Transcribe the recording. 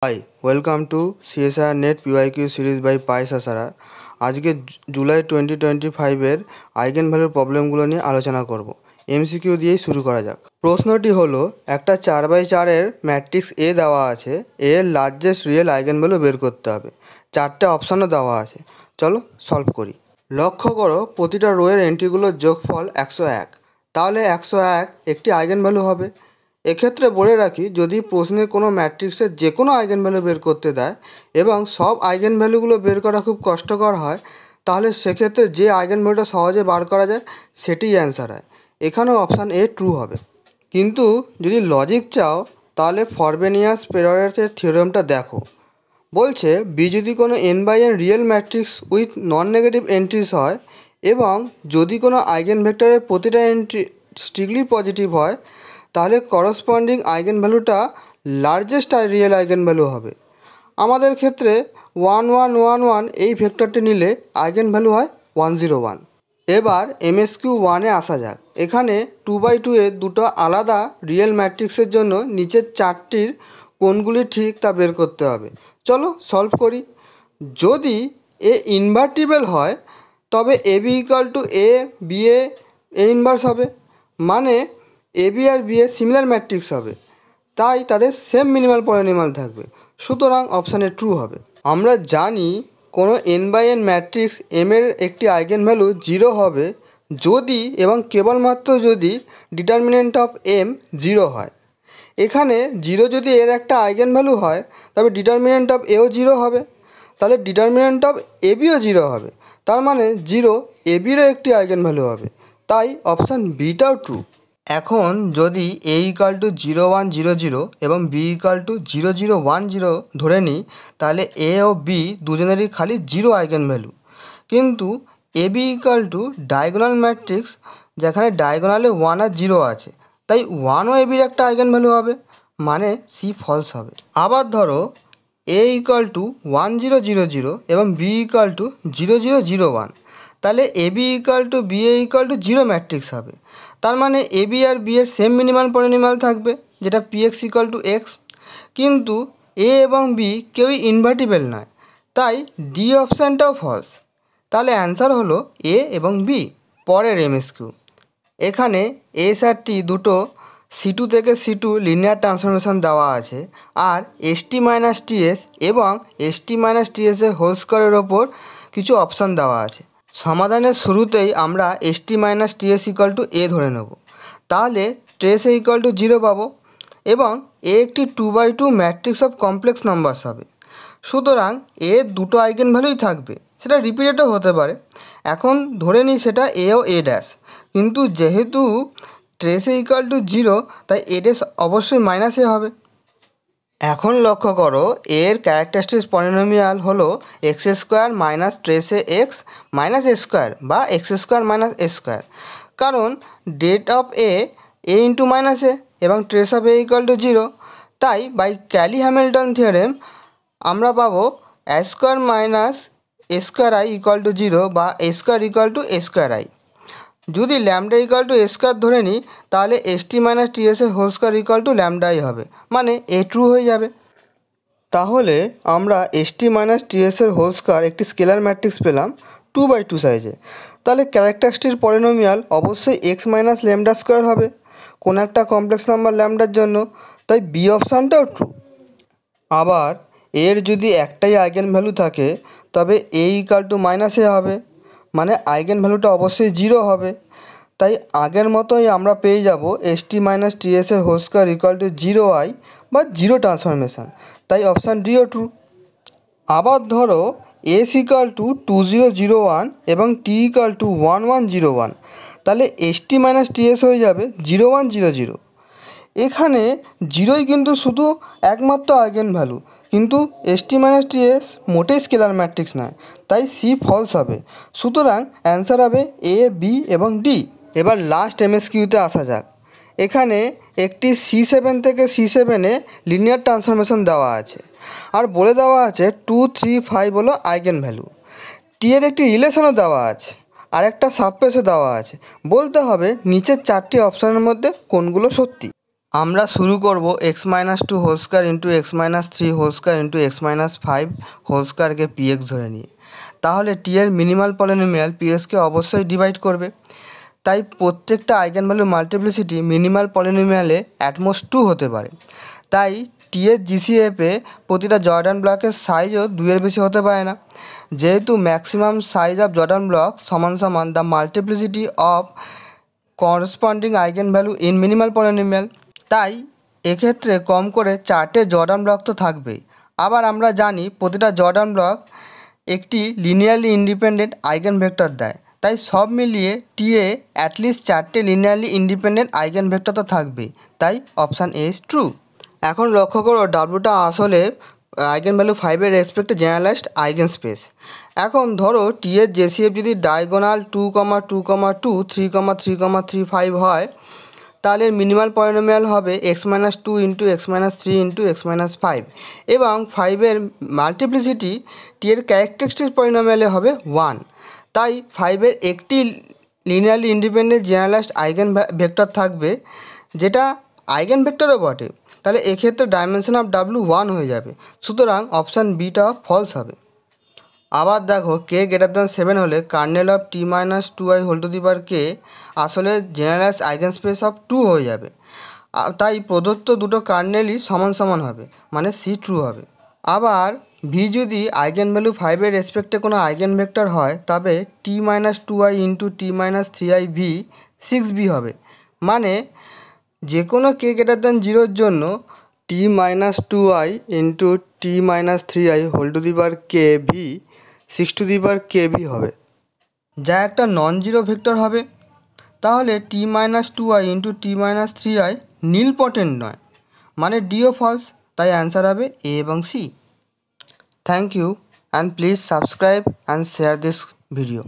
Hi, welcome to CSR Net PYQ series by Payasa Sarar. আজকে July 2025 eigen ভ্যালুর প্রবলেমগুলো নিয়ে আলোচনা করব। এমসিকিউ দিয়েই শুরু করা যাক। প্রশ্নটি হলো, একটা 4x4 এর ম্যাট্রিক্স এ দেওয়া আছে, এর লার্জেস্ট রিয়েল আইগেন ভ্যালু বের করতে হবে। চারটে অপশানও দেওয়া আছে, চলো সলভ করি। লক্ষ্য করো, প্রতিটা রোয়ের এন্ট্রিগুলোর যোগফল 101, তাহলে 101 একটি আইগেন ভ্যালু হবে। এক্ষেত্রে বলে রাখি, যদি প্রশ্নে কোনো ম্যাট্রিক্সের যে কোনো আইগেন ভ্যালু বের করতে দেয় এবং সব আইগেন ভ্যালুগুলো বের করা খুব কষ্টকর হয়, তাহলে সেক্ষেত্রে যে আইগেন ভ্যালুটা সহজে বার করা যায় সেটিই অ্যান্সার হয়। এখানেও অপশান এ ট্রু হবে। কিন্তু যদি লজিক চাও তাহলে ফরবেনিয়াস পেরেরের থিওরেমটা দেখো। বলছে বি যদি কোনো n/n real matrix with non negative entries হয় এবং যদি কোনো আইগেন ভেক্টরের প্রতিটা এন্ট্রি স্ট্রিক্টলি পজিটিভ হয়, তাহলে করসপন্ডিং আইগেন ভ্যালুটা লার্জেস্ট রিয়েল আইগেন ভ্যালু হবে। আমাদের ক্ষেত্রে 1111 এই ভেক্টরটি নিলে আইগেন ভ্যালু হয় 101। এবার MSQ 1-এ আসা যাক। এখানে 2/2 এ দুটো আলাদা রিয়েল ম্যাট্রিক্সের জন্য নিচের চারটির কোনগুলি ঠিক তা বের করতে হবে। চলো সলভ করি। যদি এ ইনভার্টিবল হয় তবে AB = A BA A inverse হবে, মানে AB আর BA সিমিলার ম্যাট্রিক্স হবে, তাই তাদের সেম মিনিমাল পলিনোমিয়াল থাকবে। সুতরাং অপশানে ট্রু হবে। আমরা জানি কোনো n/n ম্যাট্রিক্স M এর একটি আইগেন ভ্যালু 0 হবে যদি এবং কেবলমাত্র যদি ডিটারমিনেন্ট অফ M 0 হয়। এখানে 0 যদি এর একটা আইগেন ভ্যালু হয় তবে ডিটারমিনেন্ট অফ এও 0 হবে, তাহলে ডিটারমিনেন্ট অফ এবিও 0 হবে, তার মানে 0 এবিরও একটি আইগেন ভ্যালু হবে, তাই অপশান বিটাও ট্রু। এখন যদি A = 0 1 0 0 এবং B = 0 0 1 0 ধরে নিই, তাহলে A ও B দুজনেরই খালি 0 আইগেন ভ্যালু। কিন্তু AB = ডায়াগোনাল ম্যাট্রিক্স, যেখানে ডায়াগোনালে 1 আর 0 আছে, তাই 1ও এবির একটা আইগেন ভ্যালু হবে, মানে সি ফলস হবে। আবার ধরো A = 1 0 0 0 এবং B = 0 0 0 1, তাহলে AB = BA = 0 ম্যাট্রিক্স হবে, তার মানে AB আর B এর সেম মিনিমাল পলিনোমিয়াল থাকবে, যেটা Px = x। কিন্তু A এবং B কেউই ইনভার্টিবল নয়, তাই ডি অপশানটাও ফলস। তাহলে অ্যান্সার হলো A এবং B। পরের MSQ। এখানে SRT দুটো C2 থেকে C2 লিনিয়ার ট্রান্সফরমেশন দেওয়া আছে, আর ST-TS এবং ST-TS এর হোল স্কোয়ারের ওপর কিছু অপশান দেওয়া আছে। সমাধানের শুরুতেই আমরা ST-TS = A ধরে নেব, তাহলে ট্রেস A = 0 পাবো এবং A একটি 2/2 ম্যাট্রিক্স অফ কমপ্লেক্স নাম্বারস হবে। সুতরাং A দুটো আইগেন ভ্যালুই থাকবে, সেটা রিপিটেডও হতে পারে। এখন ধরে নিই সেটা A ও A ড্যাশ, কিন্তু যেহেতু ট্রেস A = 0, তাই A ড্যাশ অবশ্যই -A হবে। এখন লক্ষ্য করো, এর ক্যারেক্টারিস্টিক পলিনোমিয়াল হলো x² - ট্রেস x - a² বা x² - a², কারণ ডেট অফ A (a) এবং ট্রেস অফ A = 0, তাই বাই ক্যালি-হ্যামিল্টন থিওরেম আমরা পাবো a² - a²i = 0 বা a² = a²i। যদি ল্যামডা a² ধরে নিই, তাহলে ST-TS এর হোল স্কোয়ার = λi হবে, মানে এ ট্রু হয়ে যাবে। তাহলে আমরা ST-TS এর হোল স্কোয়ার একটি স্কেলার ম্যাট্রিক্স পেলাম 2/2 সাইজে। তাহলে ক্যারেক্টারিস্টিক পলিনোমিয়াল অবশ্যই x - λ² হবে কোনো একটা কমপ্লেক্স নাম্বার ল্যামডার জন্য, তাই বি অপশানটাও ট্রু। আবার এর যদি একটাই আইগেন ভ্যালু থাকে তবে A = -A হবে, মানে আইগেন ভ্যালুটা অবশ্যই 0 হবে, তাই আগের মতোই আমরা পেয়ে যাব ST-TS এর হোল স্কোয়ার = 0i বা 0 ট্রান্সফরমেশান, তাই অপশান ডিও ট্রু। আবার ধরো S = 2 0 0 1 এবং T = 1 1 0 1, তাহলে ST-TS হয়ে যাবে 0 1 0 0। এখানে 0ই কিন্তু শুধু একমাত্র আইগেন ভ্যালু, কিন্তু ST-TS মোটেই স্কেলার ম্যাট্রিক্স নয়, তাই সি ফলস হবে। সুতরাং অ্যান্সার হবে A B এবং D। এবার লাস্ট MSQতে আসা যাক। এখানে একটি C7 থেকে C7-এ লিনিয়ার ট্রান্সফরমেশন দেওয়া আছে, আর বলে দেওয়া আছে 2 3 5 হলো আইগেন ভ্যালু। টি এর একটি রিলেশনও দেওয়া আছে, আর একটা সাবস্পেসও দেওয়া আছে। বলতে হবে নিচের চারটি অপশানের মধ্যে কোনগুলো সত্যি। আমরা শুরু করব x minus two whole square into x minus three whole square into x minus five whole স্কোয়ারকে পিএক্স ধরে নিয়ে। তাহলে টি এর মিনিমাল পলিনোমিয়াল পিএক্সকে অবশ্যই ডিভাইড করবে। তাই প্রত্যেকটা আইগেন ভ্যালু মাল্টিপ্লিসিটি মিনিমাল পলিনোমিয়ালে অ্যাটমোস্ট 2 হতে পারে। তাই টি এর জিসিএফে প্রতিটা জর্ডান ব্লকের সাইজও 2-এর বেশি হতে পারে না। যেহেতু maximum size of Jordan block সমান সমান the multiplicity of corresponding eigen value in minimal polynomial, তাই এক্ষেত্রে কম করে 4টে জর্ডান ব্লক তো থাকবেই। আবার আমরা জানি প্রতিটা জর্ডান ব্লক একটি লিনিয়ারলি ইন্ডিপেন্ডেন্ট আইগেন ভেক্টর দেয়। তাই সব মিলিয়ে টি এ অ্যাটলিস্ট 4টে লিনিয়ারলি ইন্ডিপেন্ডেন্ট আইগেন ভেক্টর তো থাকবেই। তাই অপশান এ ইজ ট্রু। এখন লক্ষ্য করো ডাব্লুটা আসলে আইগেন ভ্যালু 5-এর রেসপেক্টে জেনারেলাইজড আইগেন স্পেস। এখন ধরো টি এর জেসিএফ যদি ডায়াগোনাল 2,2,2 3,3,3 5 হয়, তাহলে মিনিমাল পলিনোমিয়াল হবে X minus two into x minus three into x minus five, এবং 5-এর মাল্টিপ্লিসিটি টি এর ক্যারেক্টারিস্টিক পলিনোমিয়ালে হবে 1। তাই 5-এর একটি linearly independent generalised eigen vector থাকবে, যেটা আইগেন ভেক্টরও বটে। তাহলে এক্ষেত্রে ডাইমেনশন অফ ডাব্লু 1 হয়ে যাবে। সুতরাং অপশান বিটা ফলস হবে। আবার দেখো কে গ্রেটার দ্যান 7 হলে kernel of T minus two I whole to the power k আসলে জেনারেলাইজ আইগেন স্পেস অফ 2 হয়ে যাবে। তাই প্রদত্ত দুটো কার্নেলই সমান সমান হবে, মানে সি ট্রু হবে। আবার ভি যদি আইগেন ভ্যালু 5-এর রেসপেক্টে কোনো আইগেন ভেক্টর হয়, তবে T minus two I into T minus three I v 6b হবে। মানে যে কোনো কে গ্রেটার দ্যান 0-র জন্য T minus two I into T minus three I whole to the power k v 6 to the power k v হবে, যা একটা non zero vector হবে। তাহলে T minus two I into T minus three I nilpotent নয়, মানে ডিও false. তাই answer হবে এ এবং C. Thank you, and please subscribe and share this video.